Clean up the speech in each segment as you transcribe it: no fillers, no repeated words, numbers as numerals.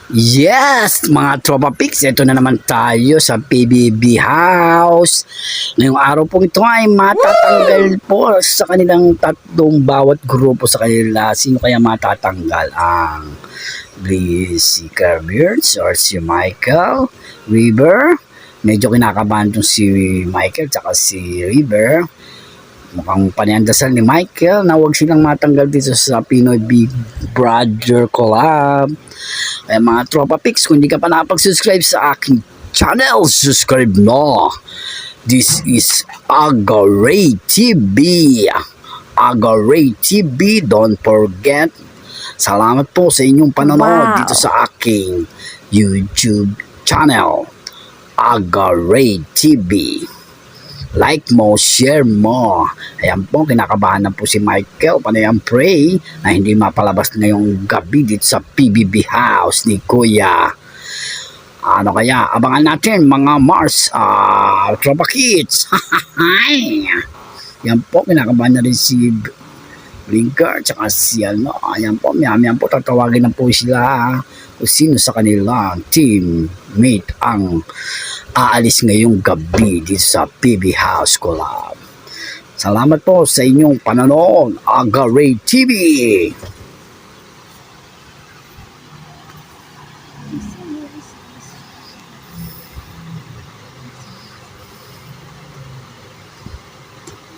Yes, mga tropa pics, ito na naman tayo sa PBB House. Ngayong araw po ito ay matatanggal po sa kanilang tatlong bawat grupo sa kanila. Sino kaya matatanggal? Ang si Carberts or si Michael River? Medyo kinakabahan itong si Michael at si River. Mukhang paniandasal ni Michael na huwag silang matanggal dito sa Pinoy Big Brother Collab. Kaya mga tropa pics, kung hindi ka pa nakapag-subscribe sa aking channel, subscribe mo. This is Agaray TV. Agaray TV, don't forget. Salamat po sa inyong panonood dito sa aking YouTube channel, Agaray TV. Like mo, share mo. Ayan po, kinakabahan na po si Michael. Panayang pray na hindi mapalabas ngayong gabi dito sa PBB House ni Kuya. Ano kaya? Abangan natin mga Mars Tropa Kids. Yan po, kinakabahan na rin si Blinker tsaka si ayan po, miyam po, tatawagin na po sila kung sino sa kanila teammate ang aalis ngayong gabi dito sa PB House Collab. Salamat po sa inyong panonood, Agaray TV.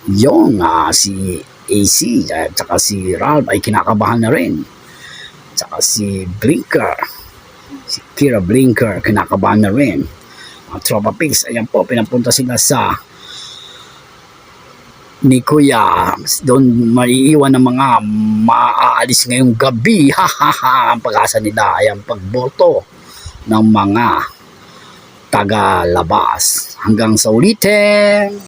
Yung si AC at saka si Ralph ay kinakabahan na rin. Saka si Blinker, si Kira Blinker, kinakabahan na rin. Mga tropa pics, ayan po, pinapunta sila sa ni Kuya. Doon maiiwan ng mga maaalis ngayong gabi. Ang pag-asa nila ay ang pagboto ng mga taga-labas. Hanggang sa ulitin.